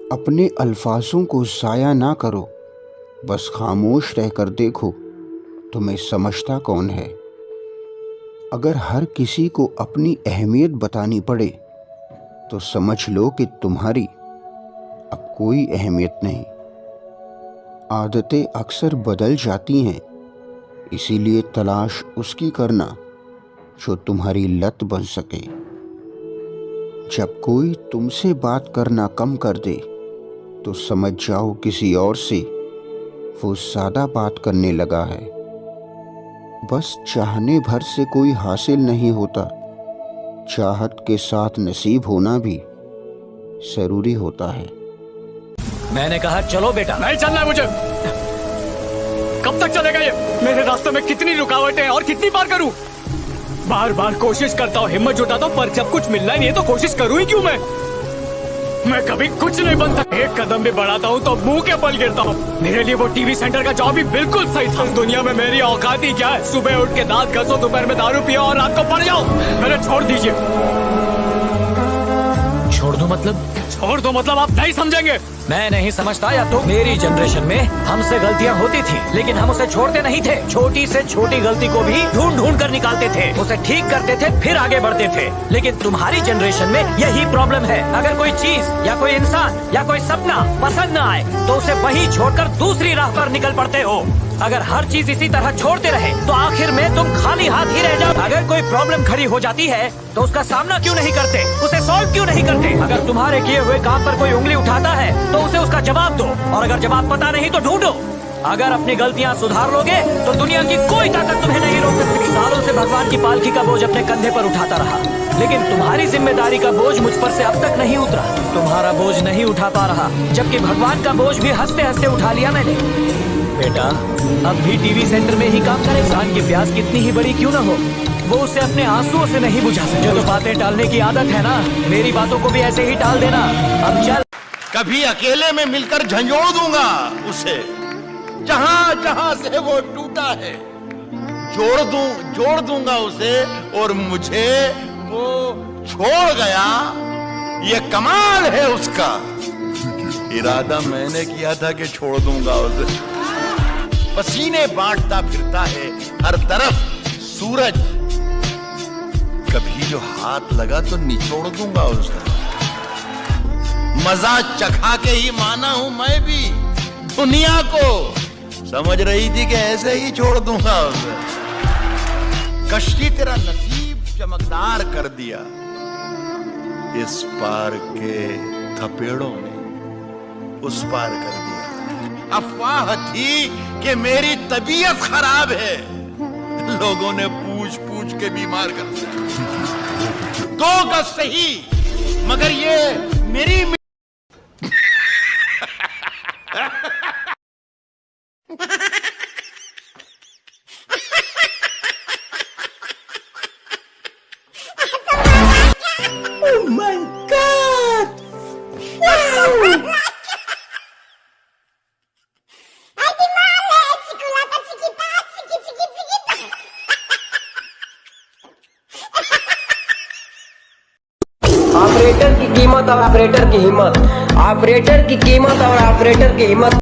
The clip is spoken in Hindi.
अपने अल्फाजों को ज़ाया ना करो, बस खामोश रहकर देखो तुम्हें समझता कौन है। अगर हर किसी को अपनी अहमियत बतानी पड़े तो समझ लो कि तुम्हारी अब कोई अहमियत नहीं। आदतें अक्सर बदल जाती हैं, इसीलिए तलाश उसकी करना जो तुम्हारी लत बन सके। जब कोई तुमसे बात करना कम कर दे तो समझ जाओ किसी और से वो ज़्यादा बात करने लगा है। बस चाहने भर से कोई हासिल नहीं होता, चाहत के साथ नसीब होना भी ज़रूरी होता है। मैंने कहा चलो बेटा। नहीं चलना है मुझे। कब तक चलेगा ये? मेरे रास्ते में कितनी रुकावटें हैं और कितनी बार करूं? बार बार कोशिश करता हूँ, हिम्मत जुटाता हूँ, पर जब कुछ मिलना ही नहीं है तो कोशिश करूँ ही क्यों? मैं कभी कुछ नहीं बनता। एक कदम भी बढ़ाता हूँ तो मुंह के बल गिरता हूँ। मेरे लिए वो टीवी सेंटर का जॉब भी बिल्कुल सही था। दुनिया में मेरी औकात ही क्या है? सुबह उठ के दांत घसो, दोपहर में दारू पियो और रात को पड़ जाओ। मेरे छोड़ दीजिए। छोड़ दो मतलब? छोड़ दो मतलब आप नहीं समझेंगे। मैं नहीं समझता या तो मेरी जनरेशन में हमसे गलतियां होती थी, लेकिन हम उसे छोड़ते नहीं थे। छोटी से छोटी गलती को भी ढूंढ ढूंढ कर निकालते थे, उसे ठीक करते थे, फिर आगे बढ़ते थे। लेकिन तुम्हारी जनरेशन में यही प्रॉब्लम है। अगर कोई चीज या कोई इंसान या कोई सपना पसंद न आए तो उसे वही छोड़कर दूसरी राह पर निकल पड़ते हो। अगर हर चीज इसी तरह छोड़ते रहे तो आखिर में तुम खाली हाथ ही रह जाओ। अगर कोई प्रॉब्लम खड़ी हो जाती है तो उसका सामना क्यों नहीं करते, उसे सॉल्व क्यों नहीं करते? अगर तुम्हारे किए हुए काम पर कोई उंगली उठाता है तो उसे उसका जवाब दो, और अगर जवाब पता नहीं तो ढूंढो। अगर अपनी गलतियां सुधार लोगे तो दुनिया की कोई ताकत तुम्हें नहीं रोक सकती। सालों से भगवान की पालकी का बोझ अपने कंधे पर उठाता रहा, लेकिन तुम्हारी जिम्मेदारी का बोझ मुझ पर से अब तक नहीं उतरा। तुम्हारा बोझ नहीं उठा पा रहा, जबकि भगवान का बोझ भी हंसते हंसते उठा लिया मैंने। बेटा, अब भी टीवी सेंटर में ही काम करे। इंसान की प्यास कितनी ही बड़ी क्यों न हो, वो उसे अपने आंसुओं से नहीं बुझा सकते। जो बातें टालने की आदत है ना, मेरी बातों को भी ऐसे ही टाल देना। अब चल। कभी अकेले में मिलकर झंझोड़ दूंगा उसे, जहां जहां से वो टूटा है। जोड़ दूंगा उसे, और मुझे वो छोड़ गया। ये कमाल है उसका। इरादा मैंने किया था कि छोड़ दूंगा उसे। पसीने बांटता फिरता है हर तरफ सूरज। कभी जो हाथ लगा तो निचोड़ दूंगा उसे। मजा चखा के ही माना हूं मैं भी दुनिया को। समझ रही थी कि ऐसे ही छोड़ दूंगा उसे। कश्ती तेरा नसीब चमकदार कर दिया, इस पार के थपेड़ों ने उस पार कर दिया। अफवाह थी कि मेरी तबीयत खराब है, लोगों ने पूछ पूछ के बीमार कर दिया। 2 गज सही, मगर ये मेरी Oh my God! Wow! Operator की कीमत और ऑपरेटर की हिम्मत, ऑपरेटर की कीमत और ऑपरेटर की हिम्मत।